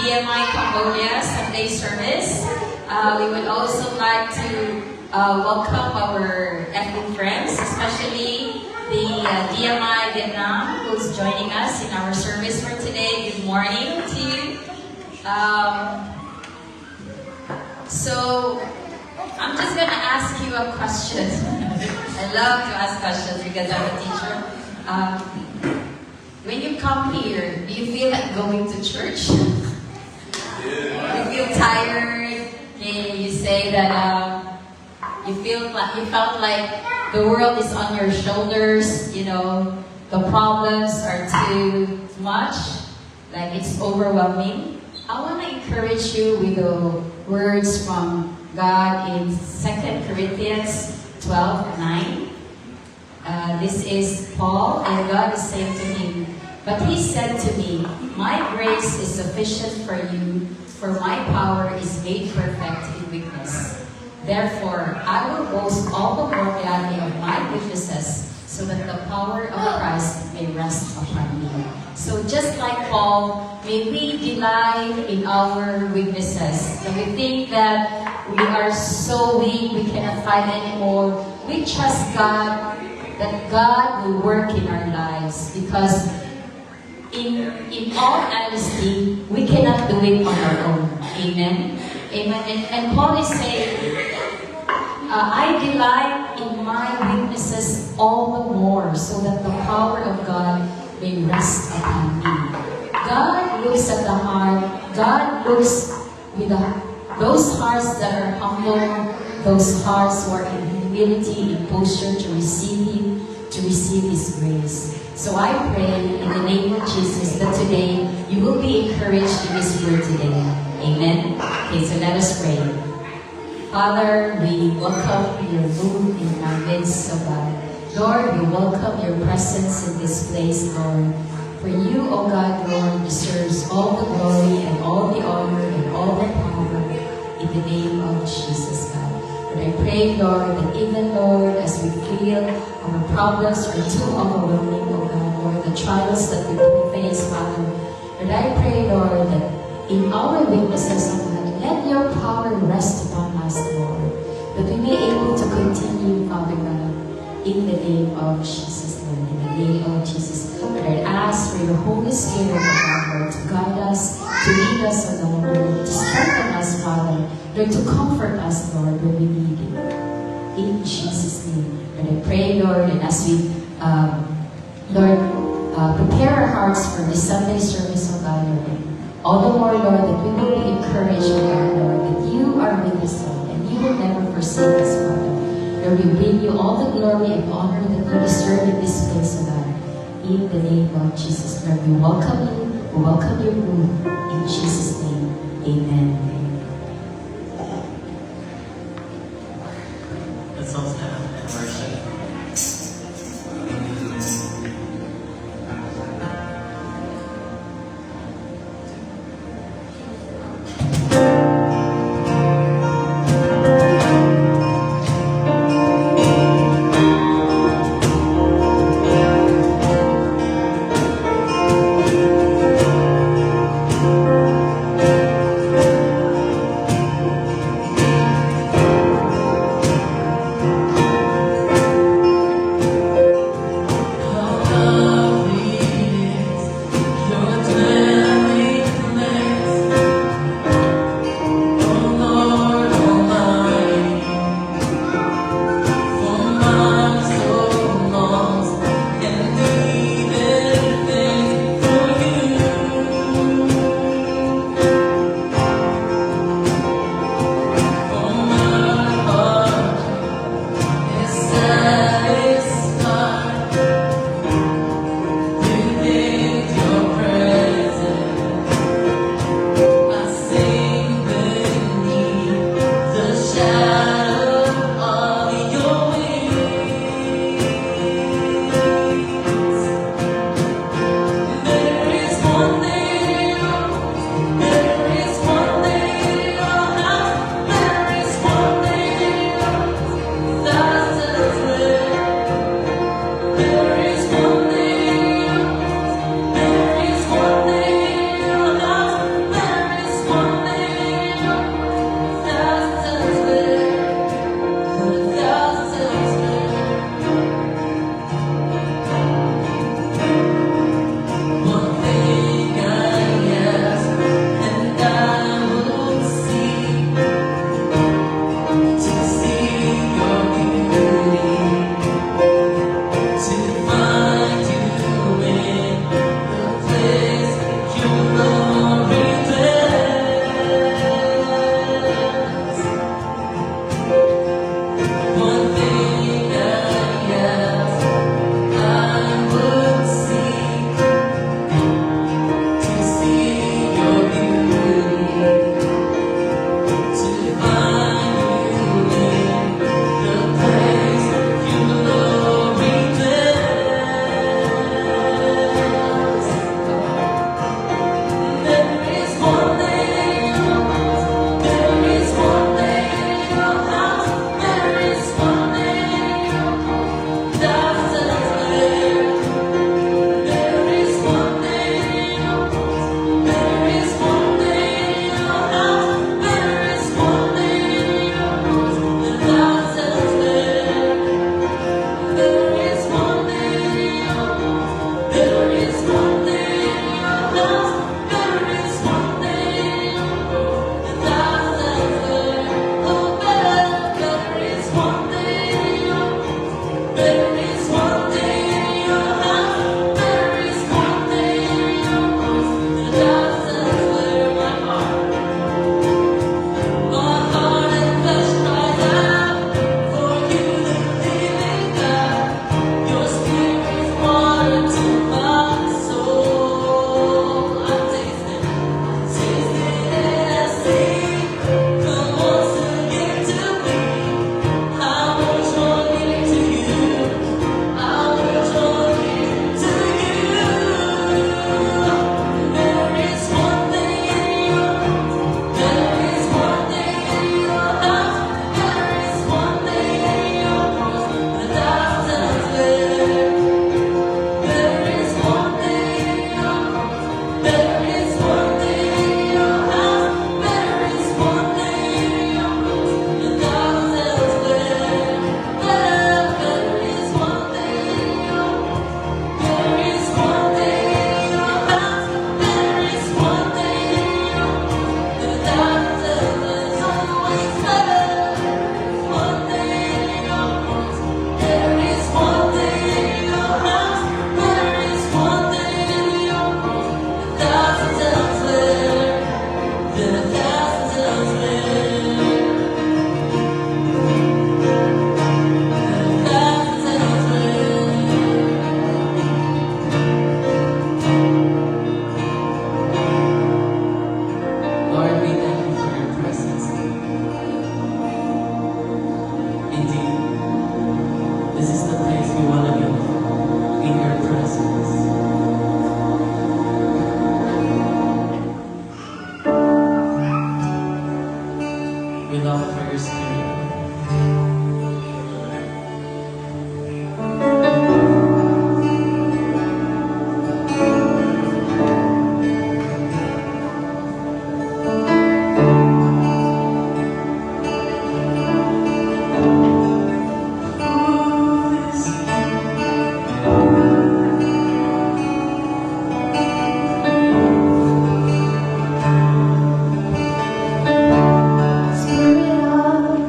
DMI Cambodia Sunday service. We would also like to welcome our ethnic friends, especially the DMI Vietnam, who's joining us in our service for today. Good morning to you. So, I'm just going to ask you a question. I love to ask questions because I'm a teacher. When you come here, do you feel like going to church? You feel tired? You say that you felt like the world is on your shoulders. You know, the problems are too much, like it's overwhelming. I want to encourage you with the words from God in 2 Corinthians 12:9. This is Paul, and God is saying to him, "But he said to me, my grace is sufficient for you, for my power is made perfect in weakness. Therefore, I will boast all the more gladly of my weaknesses, so that the power of Christ may rest upon me." So just like Paul, may we delight in our weaknesses. So we think that we are so weak, we cannot fight anymore. We trust God, that God will work in our lives, because in all honesty, we cannot do it on our own. Amen? Amen. And Paul is saying, I delight in my weaknesses all the more, so that the power of God may rest upon me. God looks at the heart. God looks with those hearts that are humble, those hearts who are in humility, in posture to receive Him, to receive His grace. So I pray in the name of Jesus that today you will be encouraged in His word today. Amen. Okay, so let us pray. Father, we welcome your move in our midst, oh God. Lord, we welcome your presence in this place, Lord. For you, O God, Lord, deserves all the glory and all the honor and all the power in the name of Jesus, God. But I pray, Lord, that even, Lord, as we feel our problems are too overwhelming, O God, Lord, the trials that we face, Father, but I pray, Lord, that in our weaknesses, O God, let your power rest upon us, Lord, that we may be able to continue, Father God, in the name of Jesus, Lord, in the name of Jesus. Lord, I ask for your Holy Spirit, Lord, to guide us, to lead us, O Lord, to strengthen us, Father, Lord, to comfort us, Lord, when we need you. In Jesus' name. Lord, I pray, Lord, and as we, Lord, prepare our hearts for this Sunday service, O God, Lord, all the more, Lord, that we will be encouraged, O God, Lord, that you are with us, Lord, and you will never forsake us, Father. Lord, we bring you all the glory and honor that you deserve in this place, O God. In the name of Jesus, Lord, we welcome you. We welcome your move. In Jesus' name, amen. Let's all stand up and worship. your spirit. Spirit of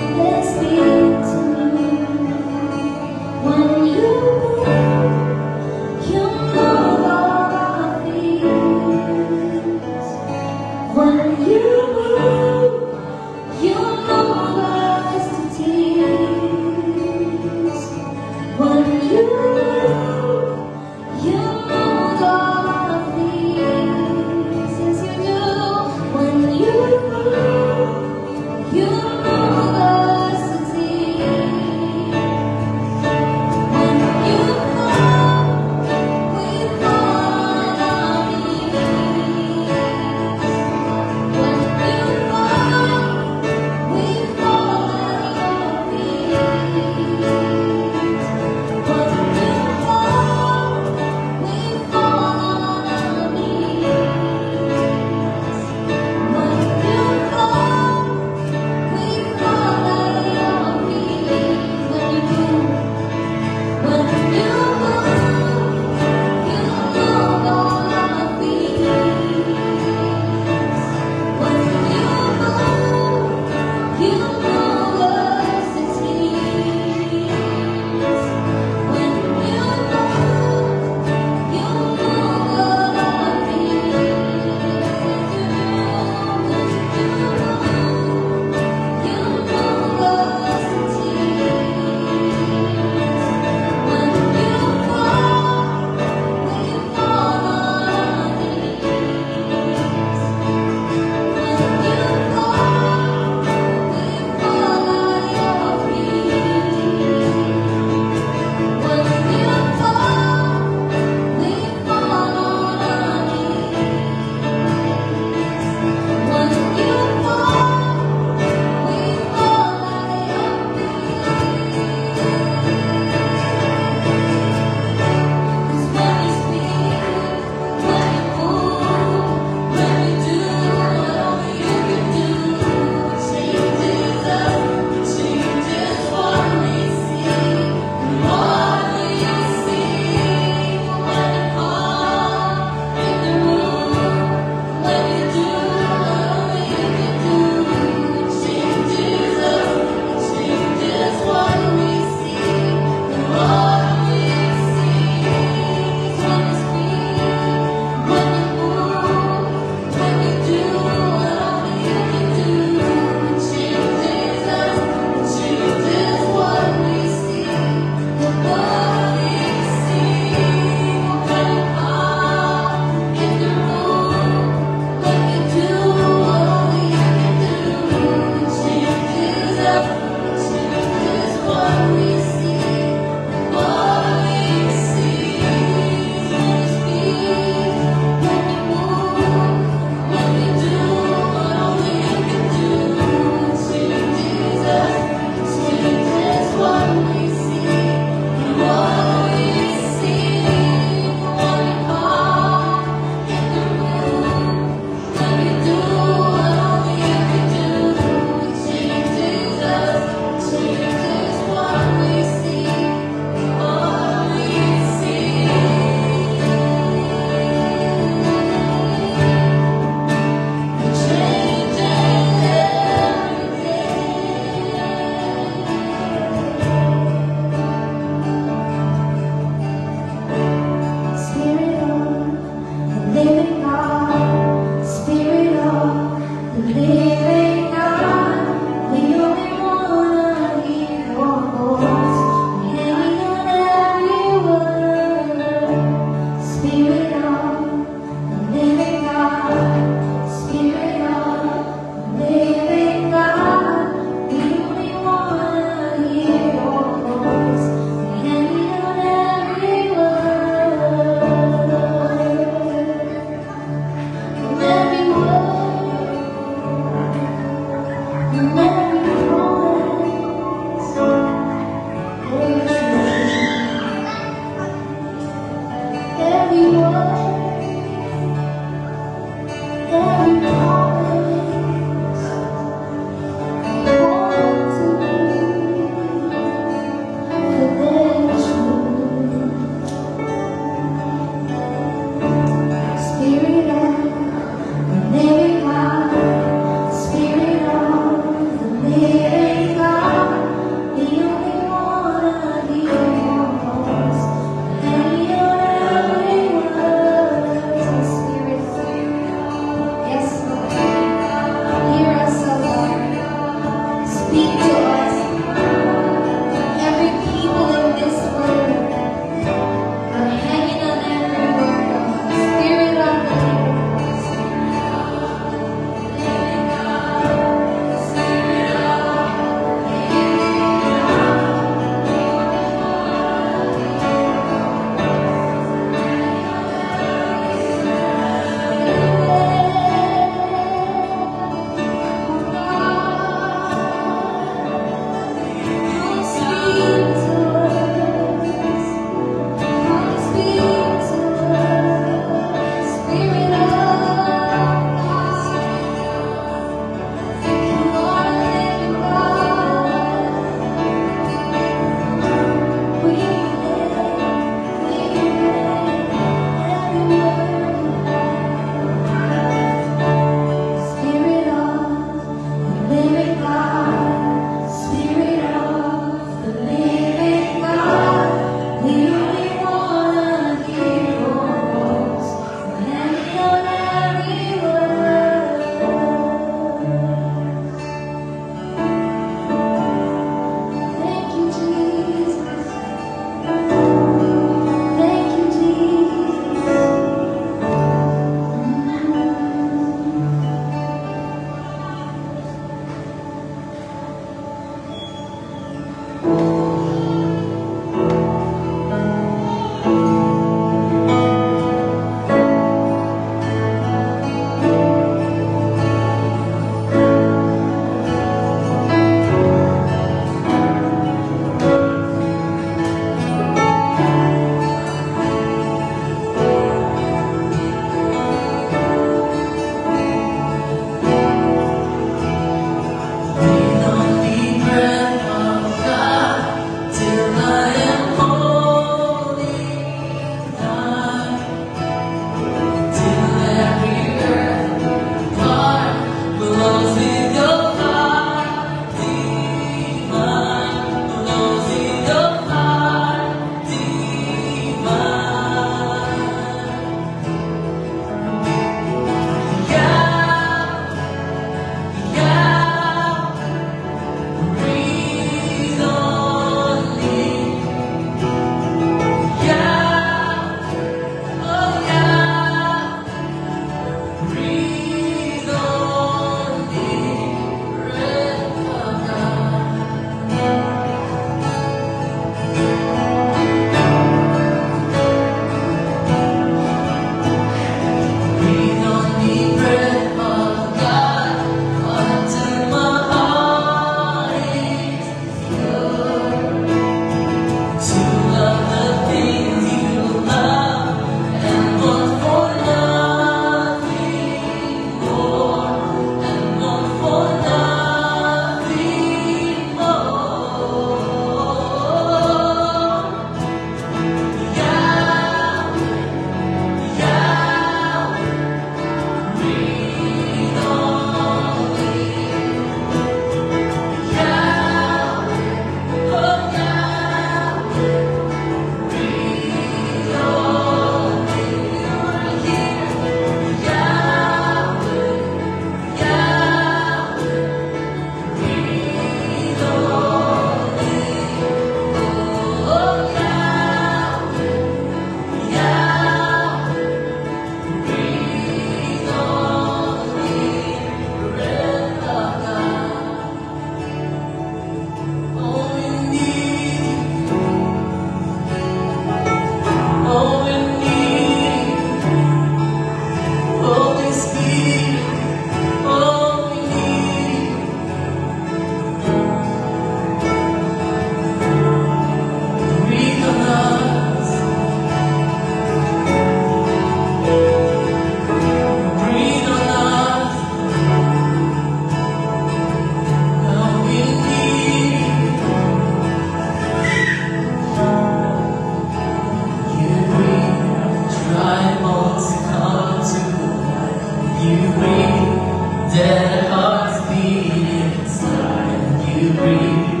Let hearts beat inside you breathe.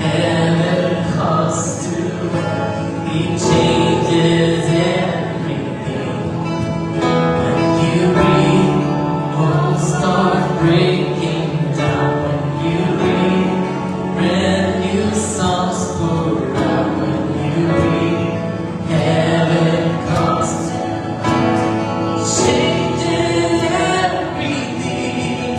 Heaven comes to He changes everything. When you breathe, hope start breaking down. When you breathe, brand new songs pour out. When you breathe, heaven comes to changes everything.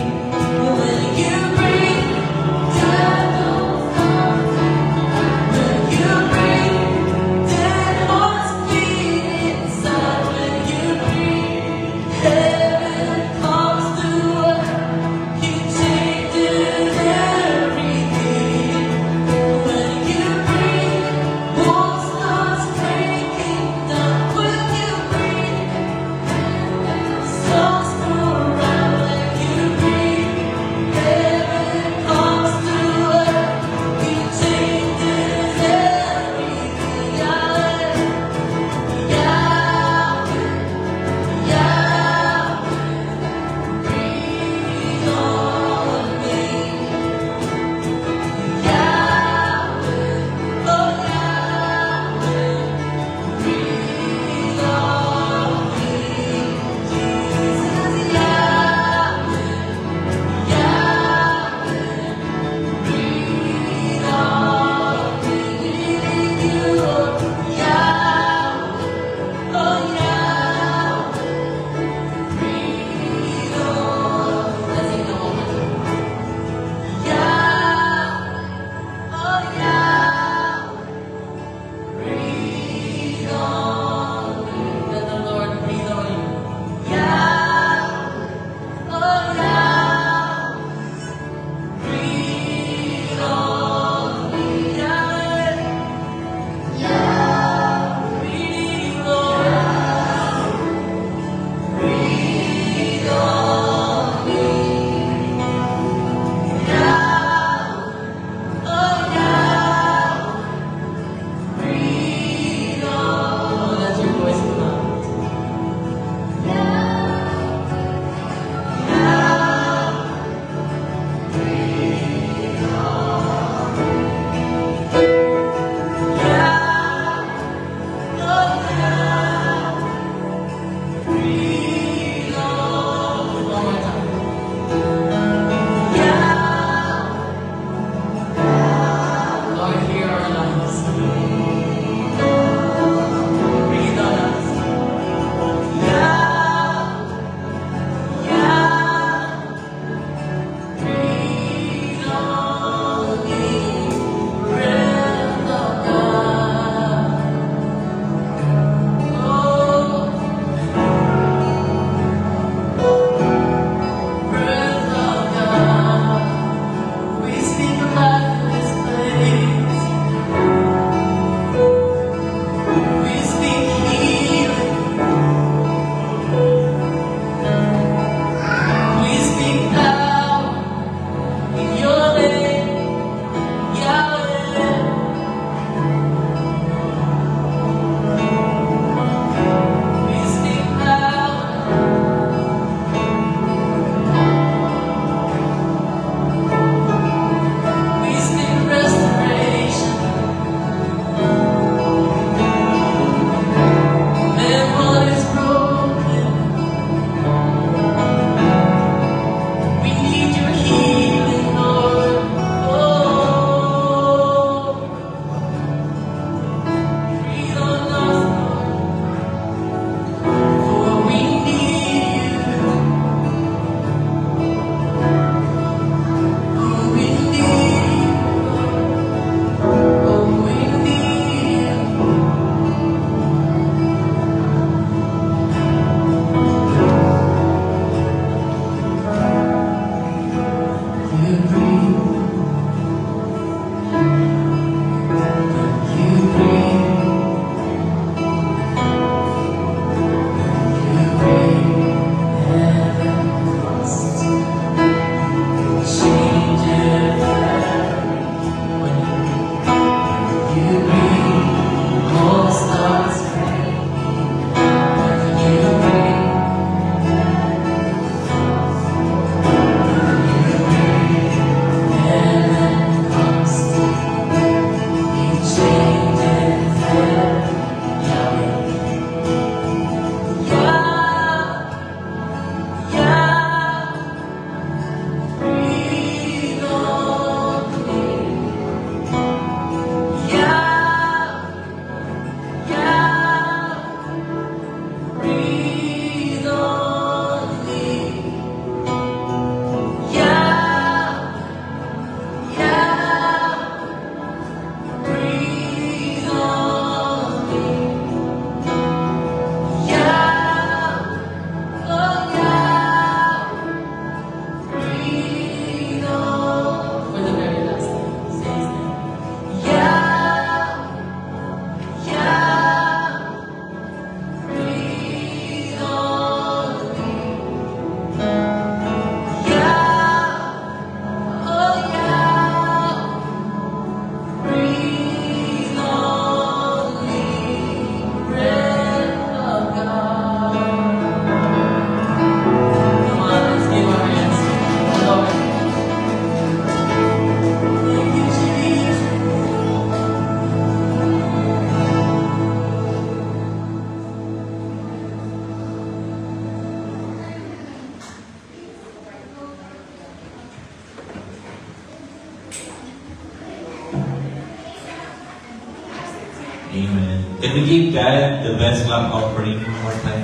Can we give God the best clap offering one more time?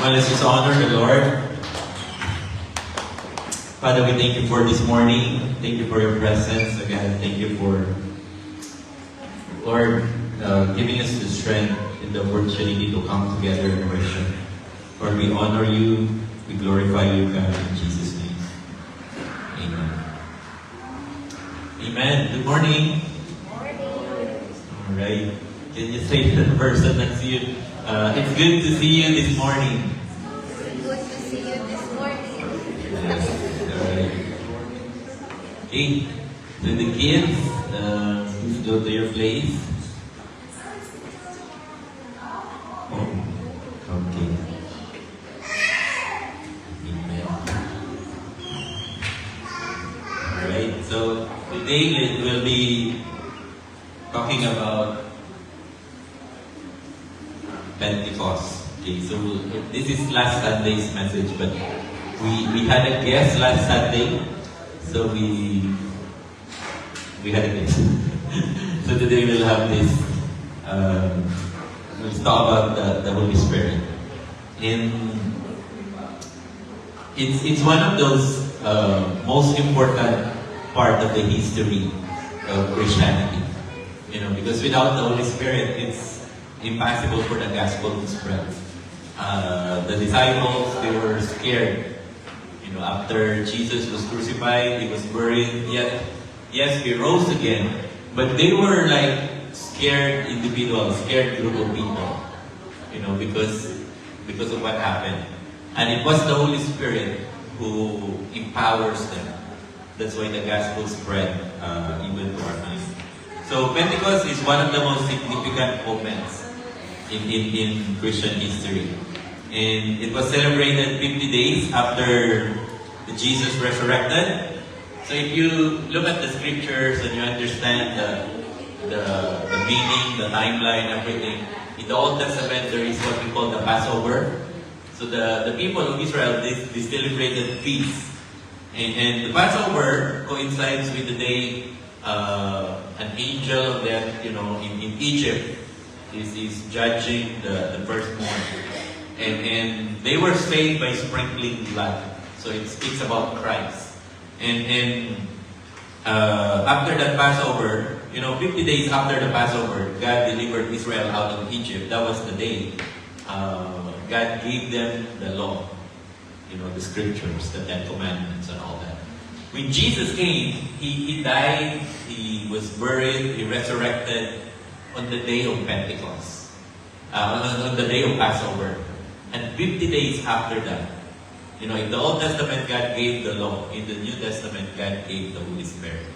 Well, let's just honor the Lord. Father, we thank you for this morning. Thank you for your presence. Again, thank you for, Lord, giving us the strength and the opportunity to come together in worship. Lord, we honor you. We glorify you, God, in Jesus' name. Amen. Amen. Good morning. All right. Can you say to the person next to you, it's good to see you this morning. Good to see you this morning. Yes. All right. Okay. To the kids, please go to your place. Oh, okay. Amen. All right. So today we'll be talking about Pentecost. Okay, so this is last Sunday's message, but we had a guest last Sunday, so we had a guest. So today we'll have this. We'll talk about the Holy Spirit, and it's one of those most important part of the history of Christianity. You know, because without the Holy Spirit, it's impossible for the gospel to spread. The disciples, they were scared. You know, after Jesus was crucified, he was buried. Yet, yes, he rose again. But they were like scared individuals, scared group of people. You know, because of what happened. And it was the Holy Spirit who empowers them. That's why the gospel spread even to our times. So Pentecost is one of the most significant moments in Christian history. And it was celebrated 50 days after Jesus resurrected. So if you look at the scriptures and you understand the meaning, the timeline, everything, in the Old Testament there is what we call the Passover. So the people of Israel, they celebrated feasts. And the Passover coincides with the day an angel of death, you know, in Egypt is judging the firstborn. And they were saved by sprinkling blood. So it speaks about Christ. And after that Passover, you know, 50 days after the Passover, God delivered Israel out of Egypt. That was the day God gave them the law. You know, the scriptures, the Ten Commandments and all that. When Jesus came, He died, He was buried, He resurrected on the day of Pentecost. On the day of Passover. And 50 days after that, you know, in the Old Testament, God gave the law. In the New Testament, God gave the Holy Spirit.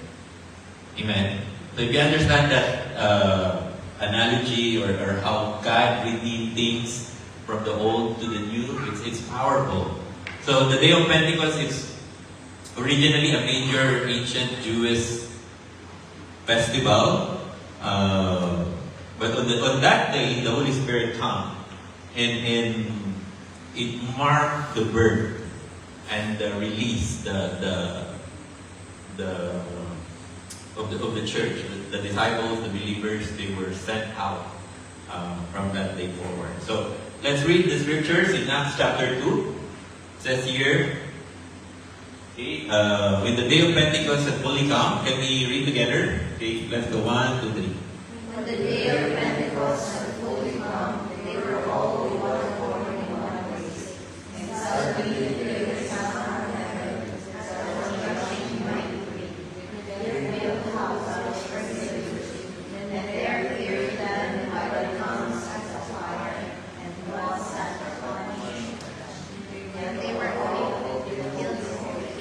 Amen. So if you understand that analogy or how God redeemed things from the old to the new, it's powerful. So the day of Pentecost is originally a major ancient Jewish festival. But on that day, the Holy Spirit came. And it marked the birth and the release of the church. The disciples, the believers, they were sent out from that day forward. So let's read the scriptures in Acts chapter 2. It says here, okay, when the day of Pentecost had fully come, can we read together? Okay, let's go 1, 2, 3. When the day of Pentecost had fully come, they were all in one accord in one place. And suddenly there came a sound from heaven, as of a rushing mighty wind. There filled the house of presbytery, and there appeared them divided tongues as a fire, and dwelt sat upon each. And they were all filled with the Holy Spirit,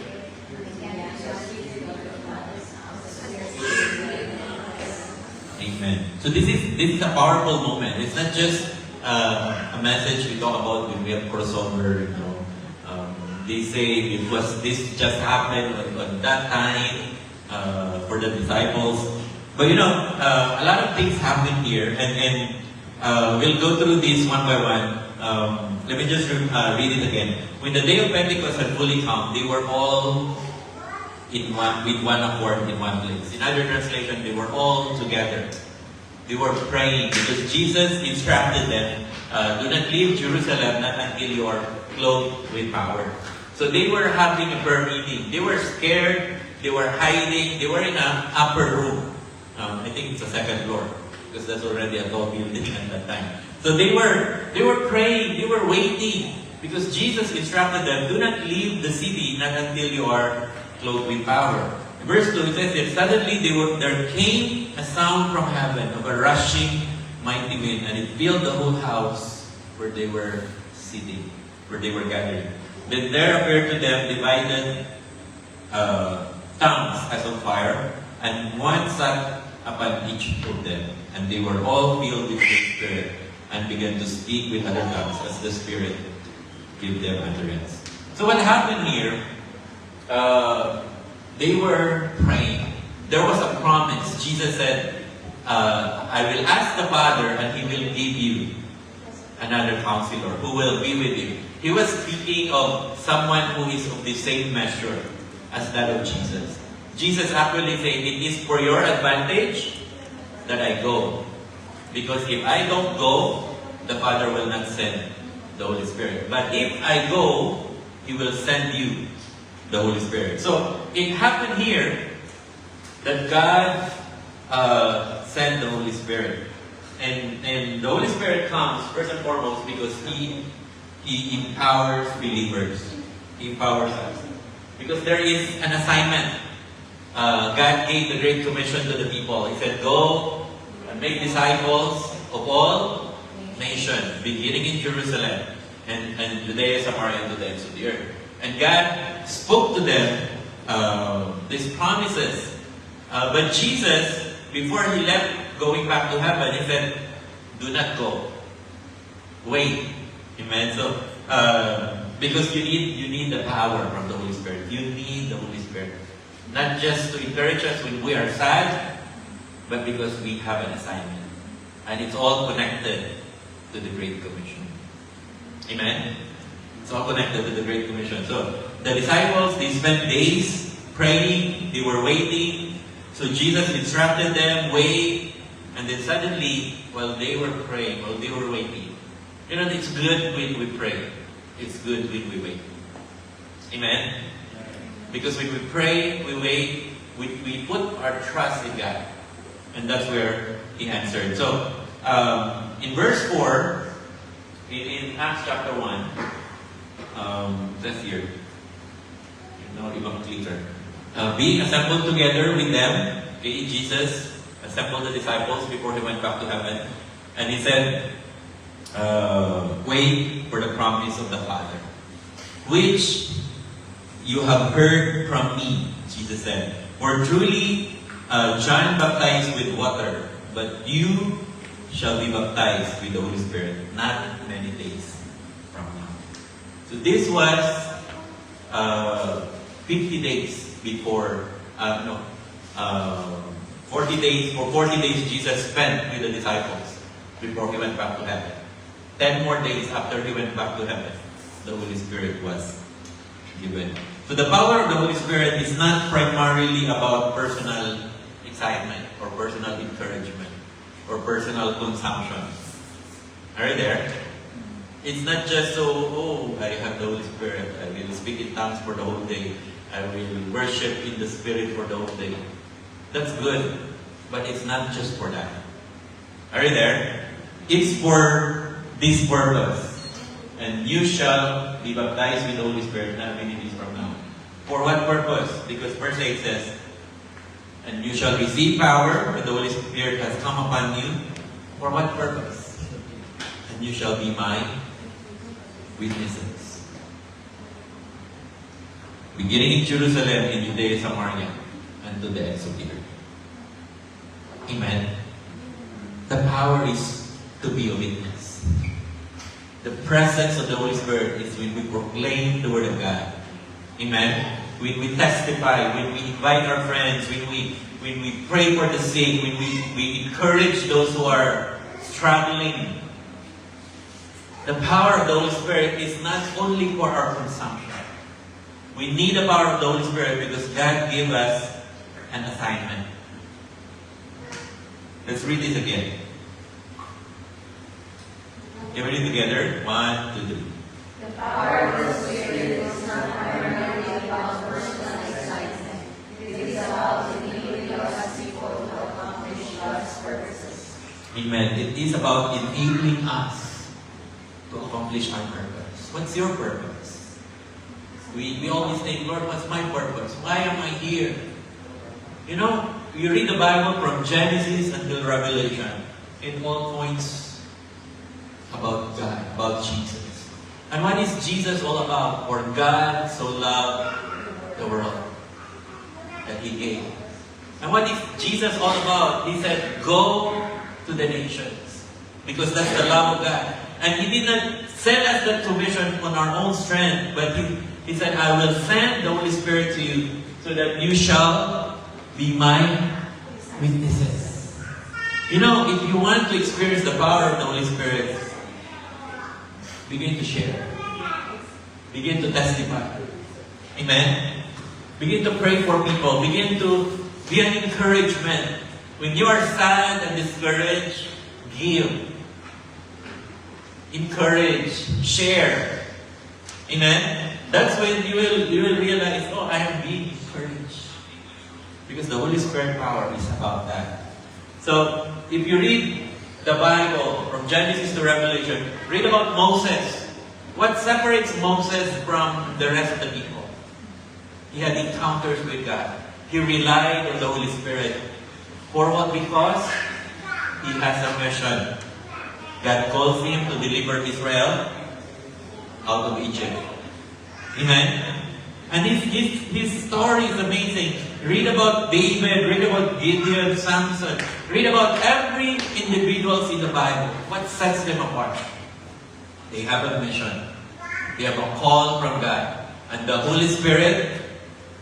and began to speak of the promise of the Spirit. Amen. So this is a powerful moment. It's not just a message we talk about when we have crossover. You know, they say this just happened on that time for the disciples. But you know, a lot of things happen here, and we'll go through this one by one. Let me just read it again. When the day of Pentecost had fully come, they were all with one accord in one place. In other translation, they were all together. They were praying because Jesus instructed them, do not leave Jerusalem not until you are clothed with power. So they were having a prayer meeting. They were scared. They were hiding. They were in an upper room. I think it's a second floor because that's already a tall building at that time. So they were praying. They were waiting because Jesus instructed them, do not leave the city not until you are clothed with power. Verse 2, it says that suddenly there came a sound from heaven of a rushing mighty wind, and it filled the whole house where they were sitting, where they were gathering. Then there appeared to them divided tongues as of fire, and one sat upon each of them. And they were all filled with the Spirit, and began to speak with other tongues as the Spirit gave them utterance. So what happened here? They were praying. There was a promise. Jesus said, I will ask the Father and He will give you another counselor who will be with you. He was speaking of someone who is of the same measure as that of Jesus. Jesus actually said, it is for your advantage that I go. Because if I don't go, the Father will not send the Holy Spirit. But if I go, He will send you the Holy Spirit. So, it happened here that God sent the Holy Spirit. And the Holy Spirit comes, first and foremost, because He empowers believers. He empowers us. Because there is an assignment. God gave the Great Commission to the people. He said, go and make disciples of all nations, beginning in Jerusalem, and Judea, Samaria, and to the ends of the earth. And God spoke to them these promises. But Jesus, before He left, going back to heaven, He said, do not go. Wait. Amen? So, because you need the power from the Holy Spirit. You need the Holy Spirit. Not just to encourage us when we are sad, but because we have an assignment. And it's all connected to the Great Commission. Amen? It's all connected to the Great Commission. So, the disciples, they spent days praying, they were waiting. So Jesus instructed them, wait. And then suddenly, while they were praying, while they were waiting, you know, it's good when we pray. It's good when we wait. Amen? Because when we pray, we wait, we put our trust in God. And that's where He answered. So, in verse 4, in Acts chapter 1, that's here. Ibang clearer. Being assembled together with them, okay, Jesus assembled the disciples before He went back to heaven. And He said, wait for the promise of the Father, which you have heard from me, Jesus said. For truly, John baptized with water, but you shall be baptized with the Holy Spirit not many days from now. So this was 50 days before, 40 days. For 40 days, Jesus spent with the disciples before He went back to heaven. 10 more days after He went back to heaven, the Holy Spirit was given. So the power of the Holy Spirit is not primarily about personal excitement or personal encouragement or personal consumption. Are you there? It's not just so, I have the Holy Spirit, I will speak in tongues for the whole day, I will worship in the Spirit for the whole day. That's good, but it's not just for that. Are you there? It's for this purpose. And you shall be baptized with the Holy Spirit not many days from now. For what purpose? Because verse 8 says, and you shall receive power when the Holy Spirit has come upon you. For what purpose? And you shall be my witnesses. Beginning in Jerusalem, in Judea, Samaria, and to the ends of the earth. Amen. The power is to be a witness. The presence of the Holy Spirit is when we proclaim the Word of God. Amen. When we testify, when we invite our friends, when we pray for the sick, when we encourage those who are struggling. The power of the Holy Spirit is not only for our consumption. We need the power of the Holy Spirit because God gave us an assignment. Let's read this again. Can we read together? 1, 2, 3. The power of the Spirit is not primarily about personal excitement. It is about enabling God's people to accomplish God's purposes. Amen. It is about enabling us to accomplish our purpose. What's your purpose? We always think, Lord, what's my purpose? Why am I here? You know, you read the Bible from Genesis until Revelation. It all points about God, about Jesus. And what is Jesus all about? For God so loved the world that He gave. And what is Jesus all about? He said, go to the nations. Because that's the love of God. And He did not send us that provision on our own strength, but He said, I will send the Holy Spirit to you so that you shall be my witnesses. You know, if you want to experience the power of the Holy Spirit, begin to share. Begin to testify. Amen? Begin to pray for people. Begin to be an encouragement. When you are sad and discouraged, give. Encourage. Share. Amen? That's when you will realize, oh, I am being encouraged. Because the Holy Spirit power is about that. So, if you read the Bible from Genesis to Revelation, read about Moses. What separates Moses from the rest of the people? He had encounters with God. He relied on the Holy Spirit. For what? Because he has a mission. God calls him to deliver Israel out of Egypt. Amen? And his story is amazing. Read about David, read about Gideon, Samson. Read about every individual in the Bible. What sets them apart? They have a mission. They have a call from God. And the Holy Spirit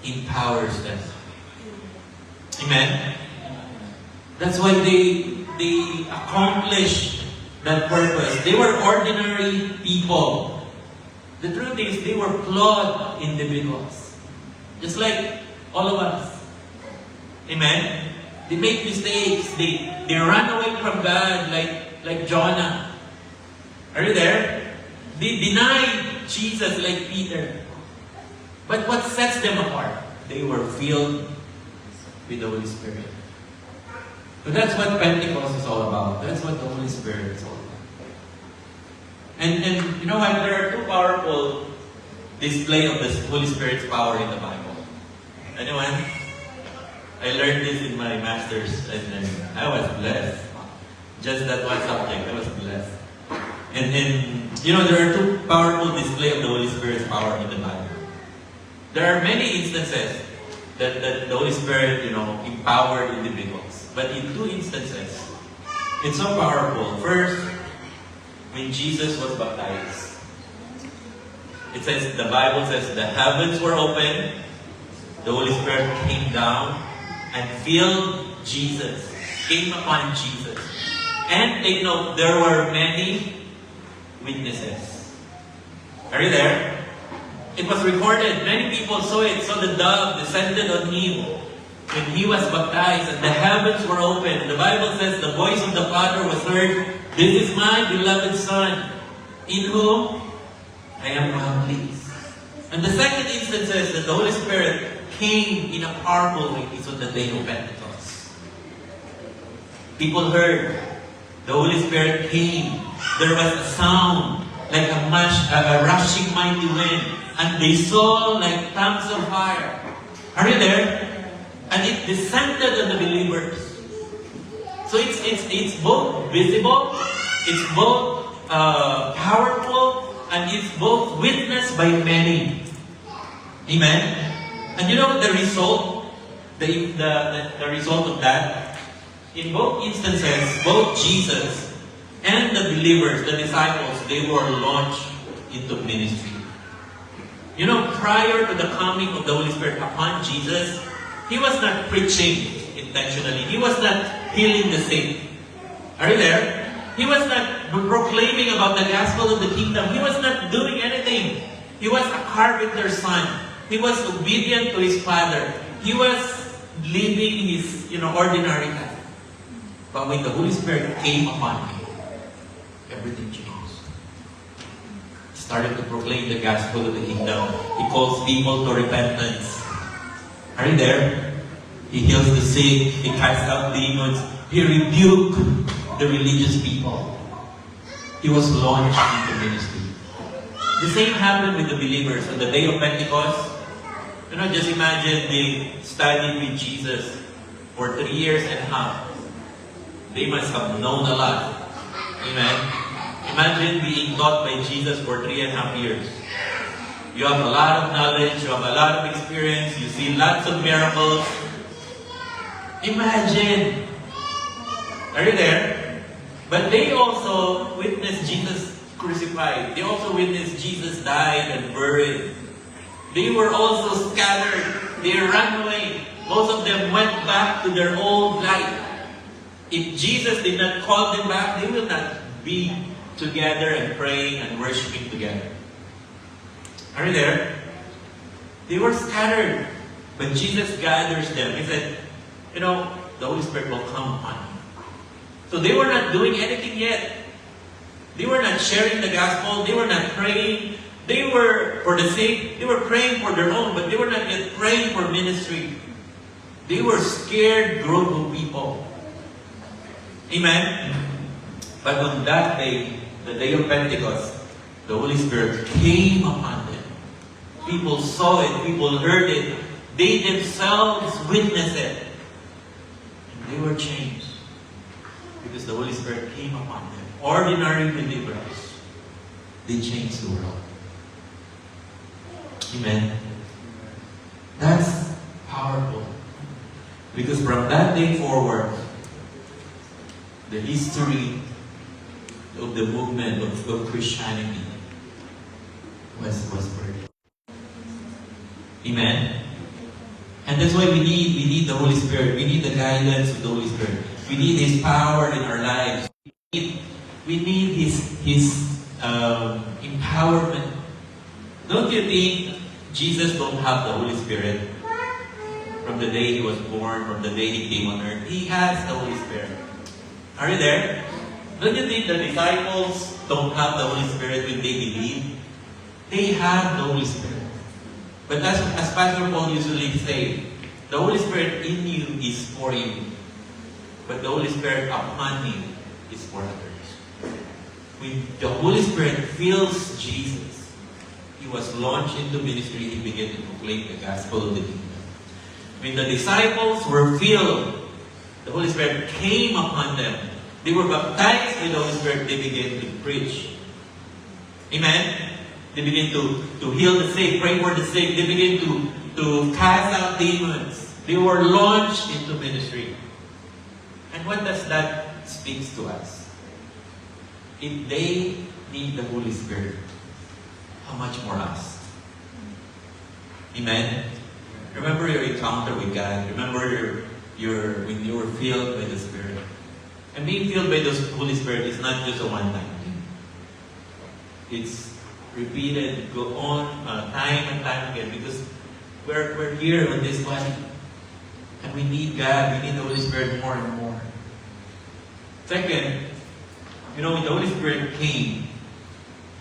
empowers them. Amen? That's why they accomplished that purpose. They were ordinary people. The truth is, they were flawed individuals. Just like all of us. Amen? They make mistakes. They run away from God like Jonah. Are you there? They denied Jesus like Peter. But what sets them apart? They were filled with the Holy Spirit. So that's what Pentecost is all about. That's what the Holy Spirit is all about. And you know what? There are two powerful display of the Holy Spirit's power in the Bible. Anyone? I learned this in my master's and I was blessed. Just that one subject, I was blessed. And you know, there are two powerful display of the Holy Spirit's power in the Bible. There are many instances that the Holy Spirit, you know, empowered individuals. But in two instances, it's so powerful. First, when Jesus was baptized. It says, the Bible says, the heavens were open, the Holy Spirit came down and filled Jesus, came upon Jesus. And take note, there were many witnesses. Are you there? It was recorded. Many people saw it, saw the dove descended on him when he was baptized, and the heavens were open. The Bible says the voice of the Father was heard, "This is my beloved Son, in whom I am well pleased." And the second instance says that the Holy Spirit came in a powerful way. It's on the day of Pentecost. People heard. The Holy Spirit came. There was a sound like a rushing mighty wind. And they saw like tongues of fire. Are you there? And it descended on the believers. So it's both visible, it's both powerful, and it's both witnessed by many. Amen? And you know the result? The result of that? In both instances, both Jesus and the believers, the disciples, they were launched into ministry. You know, prior to the coming of the Holy Spirit upon Jesus, He was not preaching intentionally. He was not healing the sick. Are you there? He was not proclaiming about the gospel of the kingdom. He was not doing anything. He was a carpenter's son. He was obedient to his father. He was living his, ordinary life. But when the Holy Spirit came upon him, everything changed. He started to proclaim the gospel of the kingdom. He calls people to repentance. Are you there? He heals the sick. He casts out demons. He rebuked the religious people. He was launched into ministry. The same happened with the believers on the day of Pentecost. Just imagine they studied with Jesus for 3 years and a half. They must have known a lot. Amen. Imagine being taught by Jesus for 3.5 years. You have a lot of knowledge, you have a lot of experience, you see lots of miracles. Imagine. Are you there? But they also witnessed Jesus crucified. They also witnessed Jesus died and buried. They were also scattered. They ran away. Most of them went back to their old life. If Jesus did not call them back, they will not be together and praying and worshiping together. Are you there? They were scattered. But Jesus gathers them. He said, the Holy Spirit will come upon you. So they were not doing anything yet. They were not sharing the gospel. They were not praying. They were for the sake. They were praying for their own, but they were not yet praying for ministry. They were scared group of people. Amen? But on that day, the day of Pentecost, the Holy Spirit came upon them. People saw it. People heard it. They themselves witnessed it. And they were changed. Because the Holy Spirit came upon them. Ordinary believers. They changed the world. Amen. That's powerful. Because from that day forward, the history of the movement of Christianity was birthed. Amen. And that's why we need the Holy Spirit. We need the guidance of the Holy Spirit. We need His power in our lives. We need His empowerment. Don't you think Jesus don't have the Holy Spirit? From the day He was born, from the day He came on earth, He has the Holy Spirit. Are you there? Don't you think the disciples don't have the Holy Spirit when they believe? They have the Holy Spirit. But as Pastor Paul usually say, the Holy Spirit in you is for you. But the Holy Spirit upon you is for others. When the Holy Spirit fills Jesus, He was launched into ministry. He began to proclaim the gospel of the kingdom. When the disciples were filled, the Holy Spirit came upon them. They were baptized with the Holy Spirit. They began to preach. Amen? They began to heal the sick, pray for the sick. They began to cast out demons. They were launched into ministry. And what does that speak to us? If they need the Holy Spirit, how much more us? Amen? Remember your encounter with God. Remember when you were filled by the Spirit. And being filled by the Holy Spirit is not just a one-time thing. It's repeated, go on, time and time again. Because we're here on this body. And we need God. We need the Holy Spirit more and more. Second, when the Holy Spirit came,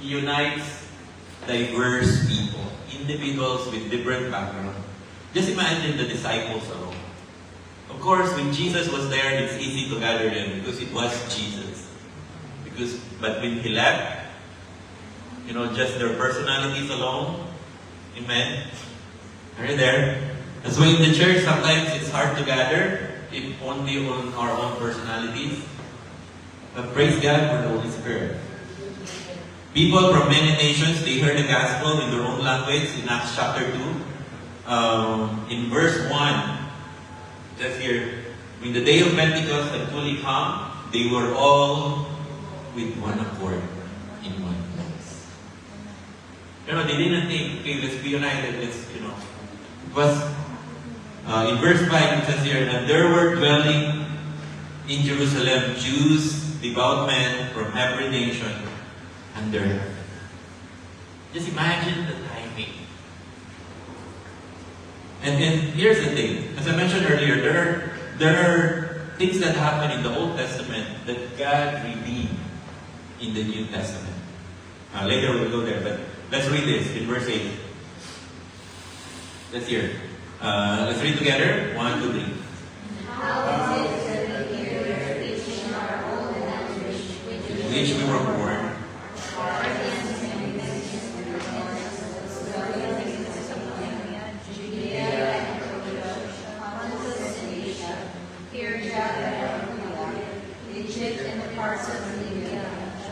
He unites diverse people. Individuals with different backgrounds. Just imagine the disciples alone. Of course, when Jesus was there, it's easy to gather them because it was Jesus. But when He left, just their personalities alone. Amen? Are you there? That's why in the church, sometimes it's hard to gather if only on our own personalities. But praise God for the Holy Spirit. People from many nations, they heard the gospel in their own language in Acts chapter 2. In verse 1, just here, when the day of Pentecost had fully come, they were all with one accord in one place. They didn't think, okay, let's be united, It was, in verse 5, it says here, and there were dwelling in Jerusalem Jews, devout men from every nation under heaven. Just imagine the timing. And here's the thing. As I mentioned earlier, there are things that happen in the Old Testament that God redeemed in the New Testament. Later we'll go there, but let's read this in verse 8. Let's hear. Let's read together. 1, 2, 3. How is it that we hear your preaching in our own language, In which we were born. Egypt and the parts of Libya,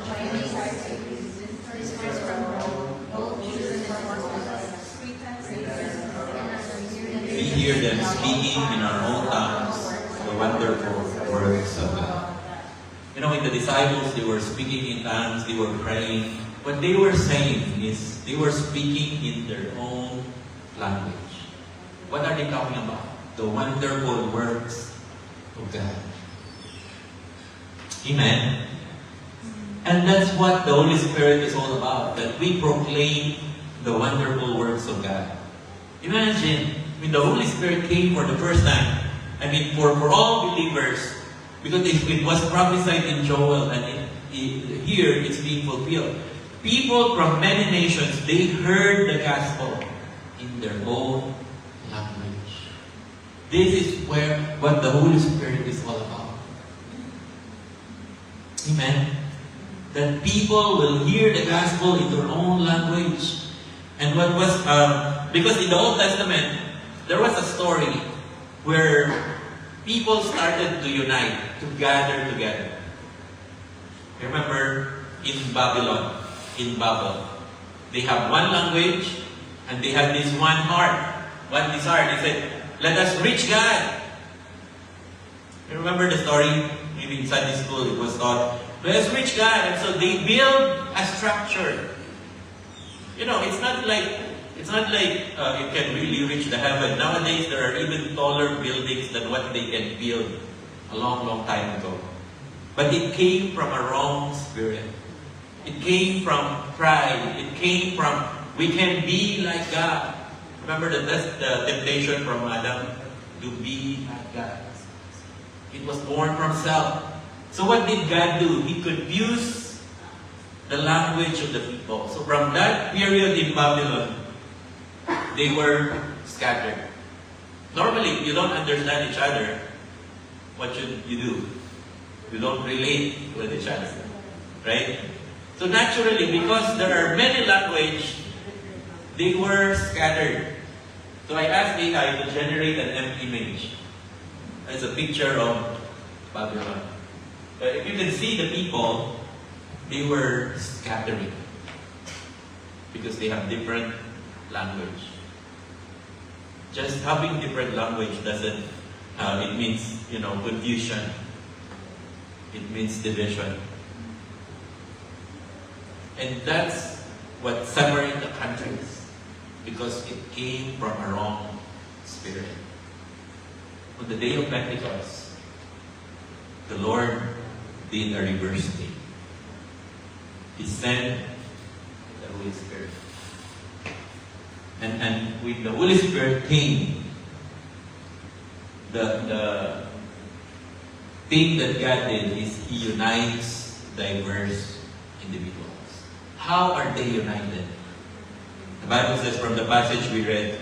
Chinese prisoners from Rome, both Jews and Gentiles, We hear them speaking in our own tongues the wonderful works of God. You know, when the disciples, they were speaking in tongues, they were praying. What they were saying is, they were speaking in their own language. What are they talking about? The wonderful works of God. Amen. And that's what the Holy Spirit is all about, that we proclaim the wonderful works of God. Imagine when the Holy Spirit came for the first time. I mean, for all believers, because it was prophesied in Joel, and here it's being fulfilled. People from many nations, they heard the gospel in their own language. This is what the Holy Spirit is all about. Amen. That people will hear the gospel in their own language. And what was, because in the Old Testament, there was a story where people started to unite, to gather together. Remember, in Babylon, in Babel, they have one language, and they had this one heart, one desire. They said, let us reach God. You remember the story? Maybe in Sunday school it was taught, let us reach God. And so they build a structure. You know, it's not like it can really reach the heaven. Nowadays, there are even taller buildings than what they can build a long, long time ago. But it came from a wrong spirit. It came from pride. It came from, we can be like God. Remember that's the temptation from Adam, to be like God. It was born from self. So what did God do? He confused the language of the people. So from that period in Babylon, they were scattered. Normally, if you don't understand each other, what should you do? You don't relate with each other. Right? So naturally, because there are many languages, they were scattered. So I asked AI to generate an image as a picture of Babylon. But if you can see the people, they were scattering because they have different language. Just having different language doesn't, it means, confusion. It means division. And that's what separates the countries, because it came from a wrong spirit. On the day of Pentecost, the Lord did a reverse thing. He sent the Holy Spirit. And when the Holy Spirit came, the thing that God did is He unites diverse individuals. How are they united? The Bible says from the passage we read,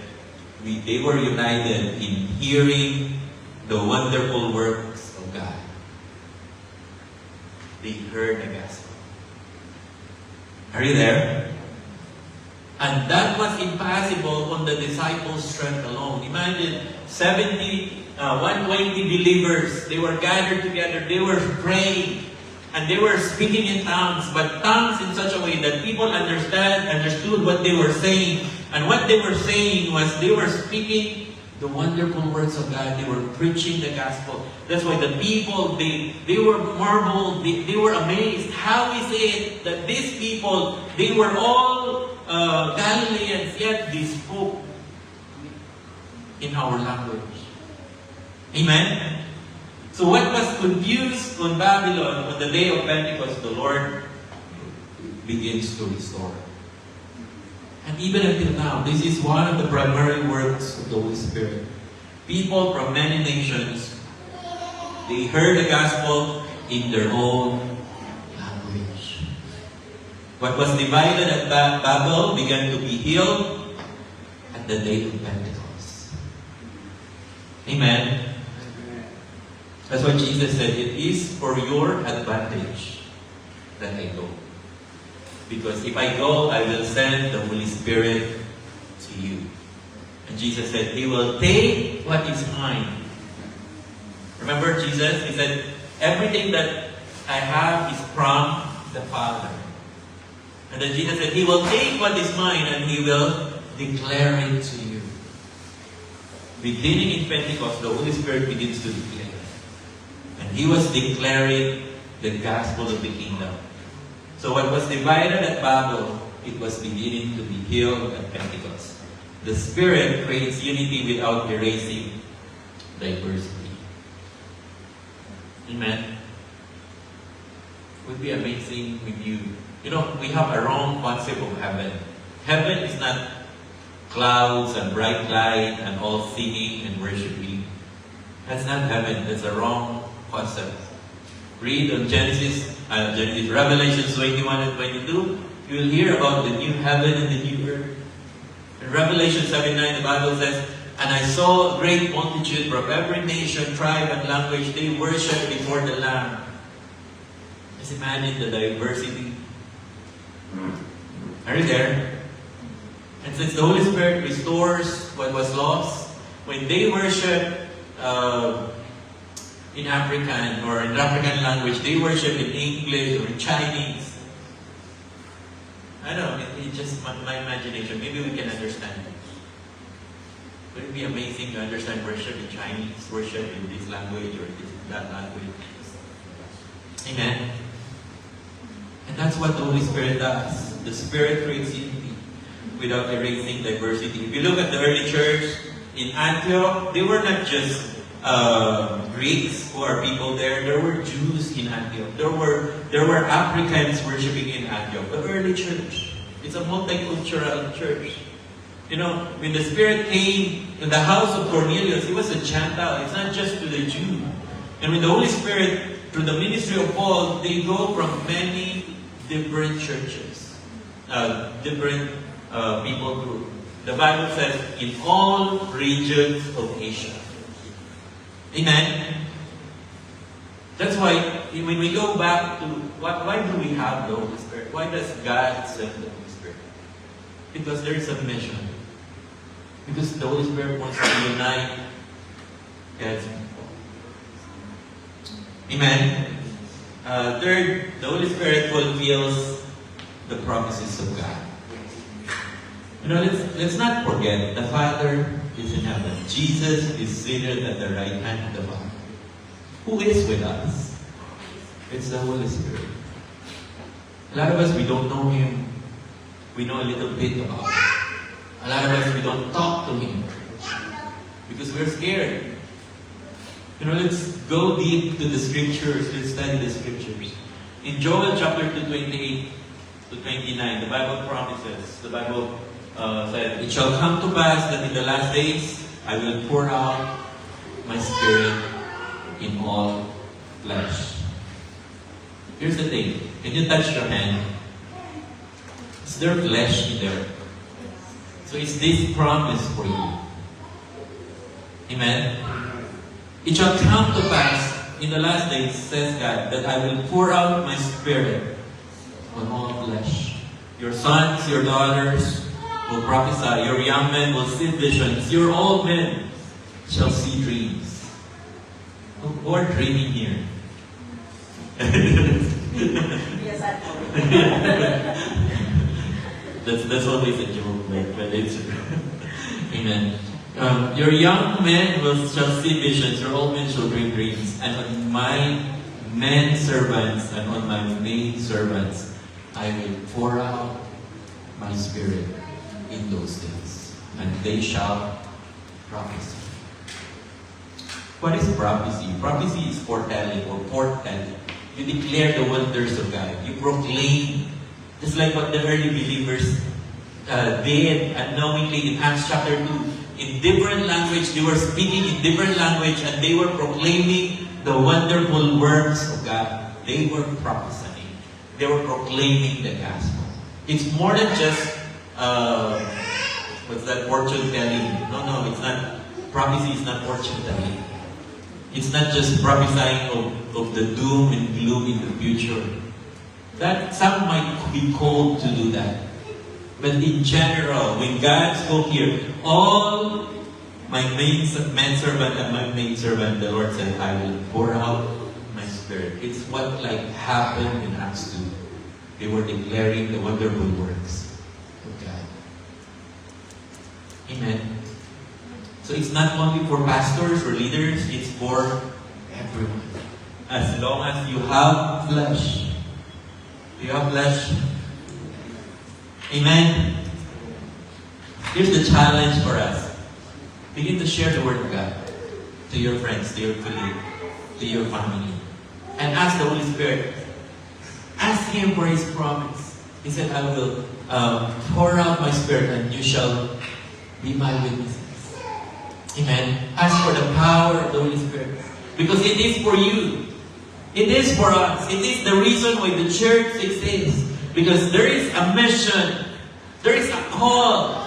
they were united in hearing the wonderful works of God. They heard the gospel. Are you there? And that was impossible on the disciples' strength alone. Imagine 120 believers. They were gathered together. They were praying. And they were speaking in tongues. But tongues in such a way that people understood what they were saying. And what they were saying was they were speaking the wonderful words of God. They were preaching the gospel. That's why the people, they were marveled. They were amazed. How is it that these people, they were all Galileans, yet they spoke in our language? Amen? So what was confused on Babylon on the day of Pentecost, the Lord begins to restore. And even until now, this is one of the primary works of the Holy Spirit. People from many nations They heard the gospel in their own language. What was divided at Babel began to be healed at the day of Pentecost. Amen. That's what Jesus said. It is for your advantage that I go. Because if I go, I will send the Holy Spirit to you. And Jesus said, He will take what is mine. Remember Jesus? He said, everything that I have is from the Father. And then Jesus said, He will take what is mine and He will declare it to you. Beginning in Pentecost, the Holy Spirit begins to declare. And He was declaring the gospel of the kingdom. So what was divided at Babel, it was beginning to be healed at Pentecost. The Spirit creates unity without erasing diversity. Amen. It would be amazing with you. You know, we have a wrong concept of heaven. Heaven is not clouds and bright light and all singing and worshiping. That's not heaven. That's a wrong concept. Read on Revelation 21 and 22. You will hear about the new heaven and the new earth. In Revelation 7:9, the Bible says, And I saw a great multitude from every nation, tribe, and language. They worship before the Lamb. Just imagine the diversity. Are you there? And since the Holy Spirit restores what was lost, when they worship in African or in African language, they worship in English or in Chinese. I don't know, it's just my imagination. Maybe we can understand it. Would it be amazing to understand worship in Chinese, worship in this language or that language? Amen. And that's what the Holy Spirit does. The Spirit creates unity without erasing diversity. If you look at the early church in Antioch, they were not just Greeks who are people there. There were Jews in Antioch. There were Africans worshiping in Antioch. The early church. It's a multicultural church. You know, when the Spirit came in the house of Cornelius, he was a Gentile. It's not just to the Jew. And when the Holy Spirit, through the ministry of Paul, they go from many different churches, different people group. The Bible says, in all regions of Asia. Amen? That's why, when we go back to, why do we have the Holy Spirit? Why does God send the Holy Spirit? Because there is a mission. Because the Holy Spirit wants to unite God's people. Amen? Third, the Holy Spirit fulfills the promises of God. You know, let's not forget, the Father is in heaven. Jesus is seated at the right hand of the Father. Who is with us? It's the Holy Spirit. A lot of us, we don't know Him. We know a little bit about Him. A lot of us, we don't talk to Him. Because we're scared. You know, let's go deep to the Scriptures. Let's study the Scriptures. In Joel chapter 2, 28 to 29, the Bible promises, the Bible said, It shall come to pass that in the last days, I will pour out my Spirit in all flesh. Here's the thing. Can you touch your hand? Is there flesh in there? So is this promise for you? Amen? It shall come to pass in the last days, says God, that I will pour out my Spirit on all flesh. Your sons, your daughters will prophesy. Your young men will see visions. Your old men shall see dreams. Who are dreaming here? Yes, I know. That's always a joke, but it's Amen. Your young men shall see visions, your old men shall dream dreams, and on my men servants and on my maid servants I will pour out my Spirit in those days, and they shall prophesy. What is prophecy? Prophecy is foretelling or foretelling. You declare the wonders of God. You proclaim. Just like what the early believers did unknowingly in Acts chapter 2. In different language, they were speaking in different language and they were proclaiming the wonderful works of God, they were prophesying. They were proclaiming the gospel. It's more than just, what's that, fortune telling? No, it's not. Prophecy is not fortune telling. It's not just prophesying of the doom and gloom in the future. That some might be called to do that. But in general, when God spoke here, all my manservant and my maidservant, the Lord said, I will pour out my spirit. It's what happened in Acts 2. They were declaring the wonderful works of God. Amen. So it's not only for pastors or leaders, it's for everyone. As long as you have flesh. Do you have flesh? Amen. Here's the challenge for us. Begin to share the Word of God to your friends, to your colleagues, to your family. And ask the Holy Spirit. Ask Him for His promise. He said, I will pour out my Spirit and you shall be my witnesses. Amen. Ask for the power of the Holy Spirit. Because it is for you. It is for us. It is the reason why the church exists. Because there is a mission. There is a call.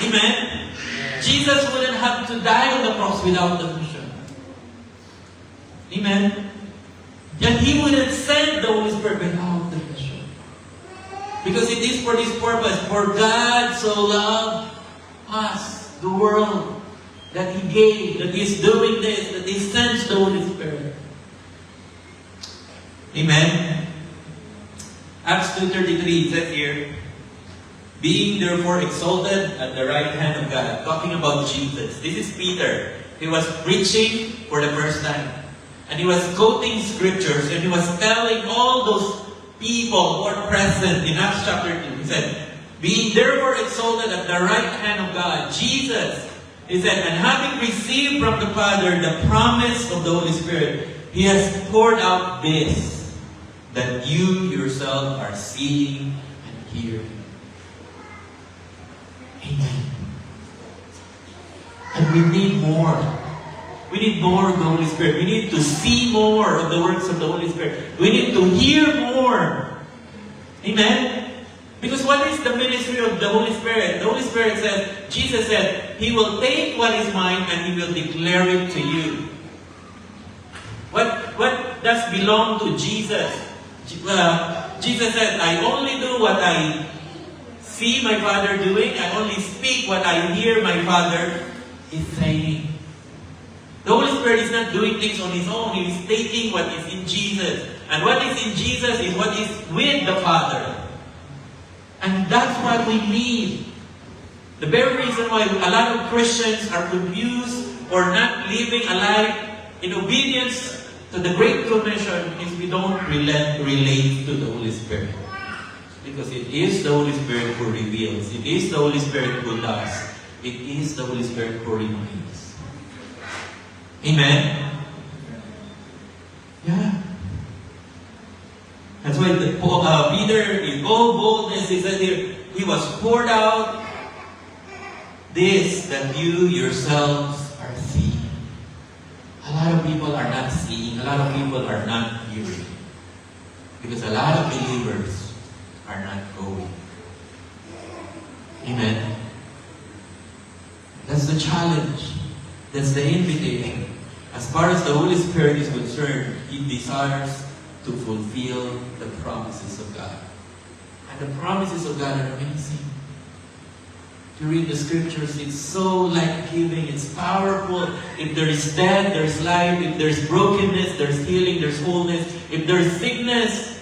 Amen. Jesus wouldn't have to die on the cross without the mission. Amen. And He wouldn't send the Holy Spirit without the mission. Because it is for this purpose. For God so loved us, the world, that He gave, that He's doing this, that He sends the Holy Spirit. Amen. Acts 2:33, it says here, being therefore exalted at the right hand of God. Talking about Jesus. This is Peter. He was preaching for the first time. And he was quoting scriptures and he was telling all those people who are present in Acts chapter 2. He said, being therefore exalted at the right hand of God, Jesus, he said, and having received from the Father the promise of the Holy Spirit, He has poured out this, that you yourself are seeing and hearing. Amen. And we need more. We need more of the Holy Spirit. We need to see more of the works of the Holy Spirit. We need to hear more. Amen. Because what is the ministry of the Holy Spirit? The Holy Spirit says, Jesus said, He will take what is mine and He will declare it to you. What does belong to Jesus? Jesus said, I only do what I see my Father doing. I only speak what I hear my Father is saying. The Holy Spirit is not doing things on His own. He is taking what is in Jesus. And what is in Jesus is what is with the Father. And that's what we need. The very reason why a lot of Christians are confused or not living a life in obedience to the Great Commission is we don't relate to the Holy Spirit. Because it is the Holy Spirit who reveals. It is the Holy Spirit who does. It is the Holy Spirit who reminds. Amen? Yeah. That's why Peter, in all boldness, he said here, he was poured out this that you yourselves are seeing. A lot of people are not seeing. A lot of people are not hearing. Because a lot of believers are not going. Amen? That's the challenge. That's the invitation. As far as the Holy Spirit is concerned, He desires to fulfill the promises of God. And the promises of God are amazing. If you read the scriptures, it's so life-giving, it's powerful. If there is death, there's life. If there's brokenness, there's healing, there's wholeness. If there's sickness,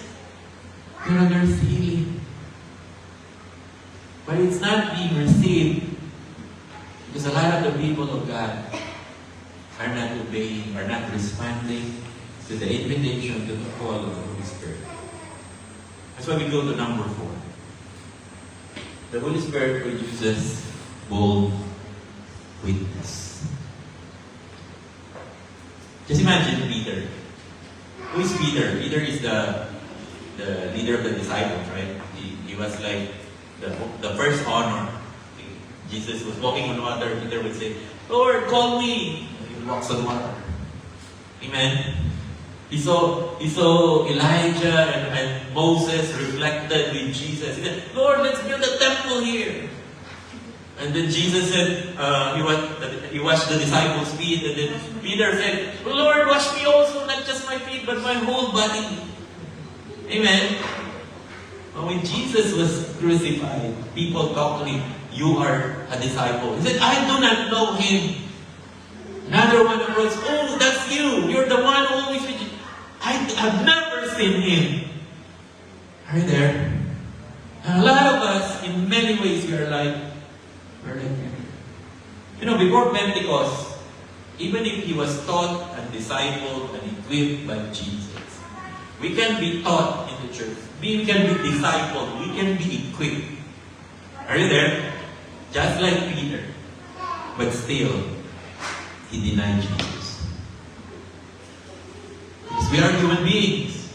there's healing. But it's not being received because a lot of the people of God are not obeying, are not responding to the invitation, to the call of the Holy Spirit. That's why we go to number 4. The Holy Spirit produces bold witness. Just imagine Peter. Who is Peter? Peter is the leader of the disciples, right? He was like the first honor. Jesus was walking on water. Peter would say, Lord, call me. He walks on water. Amen? He saw Elijah and Moses reflected with Jesus. He said, Lord, let's build a temple here. And then Jesus said, he washed the disciples' feet. And then Peter said, Lord, wash me also, not just my feet, but my whole body. Amen? When Jesus was crucified, people talked to him, you are a disciple. He said, I do not know him. Another one approached, oh, that's you. You're the one always with you. I've never seen him. Are you there? And a lot of us, in many ways, we're like him. You know, before Pentecost, even if he was taught and discipled and equipped by Jesus, we can be taught in the church. We can be discipled. We can be equipped. Are you there? Just like Peter. But still, he denied Jesus. Because we are human beings.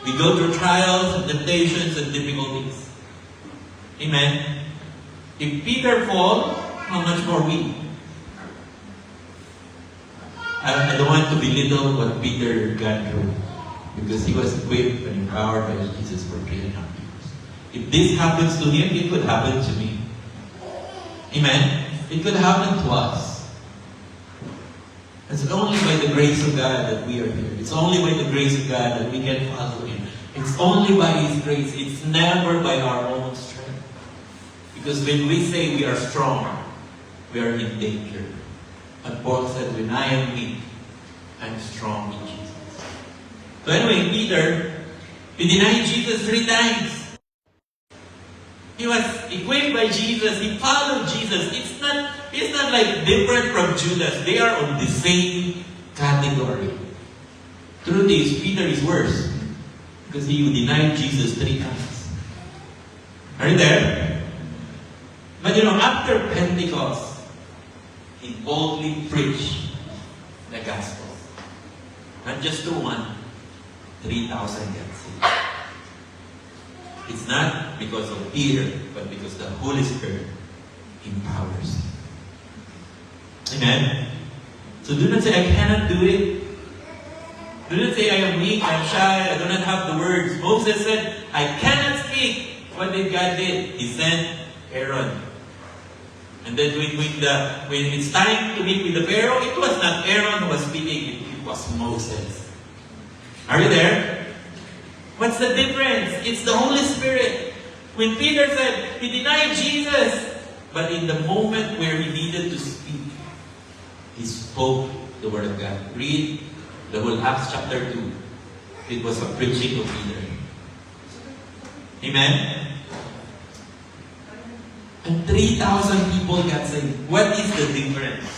We go through trials and temptations and difficulties. Amen? If Peter fall, how much more we? I don't want to belittle what Peter got through. Because he was equipped and empowered by Jesus for 3.5 years. If this happens to him, it could happen to me. Amen? It could happen to us. It's only by the grace of God that we are here. It's only by the grace of God that we can follow Him. It's only by His grace. It's never by our own strength. Because when we say we are strong, we are in danger. And Paul said, when I am weak, I'm strong in Jesus. So anyway, Peter, he denied Jesus 3 times. He was equipped by Jesus. He followed Jesus. It's not like different from Judas. They are on the same category. Truth is, Peter is worse. Because he denied Jesus 3 times. Are you there? But you know, after Pentecost, he boldly preached the gospel. Not just to one, 3,000 got saved. It's not because of Peter, but because the Holy Spirit empowers him. Amen? So do not say, I cannot do it. Do not say, I am weak, I am shy, I do not have the words. Moses said, I cannot speak. What did God did? He sent Aaron. And then when it's time to meet with the Pharaoh, it was not Aaron who was speaking, it was Moses. Are you there? What's the difference? It's the Holy Spirit. When Peter said, he denied Jesus, but in the moment where he needed to speak, he spoke the Word of God. Read the whole Acts chapter 2. It was a preaching of Peter. Amen? And 3,000 people got saved. What is the difference?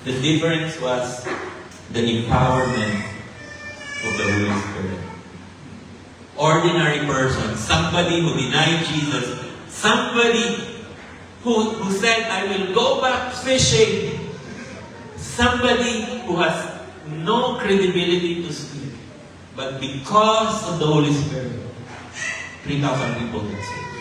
The difference was the empowerment of the Holy Spirit. Ordinary person, somebody who denied Jesus, somebody who said, I will go back fishing, somebody who has no credibility to speak. But because of the Holy Spirit, 3,000 people got saved.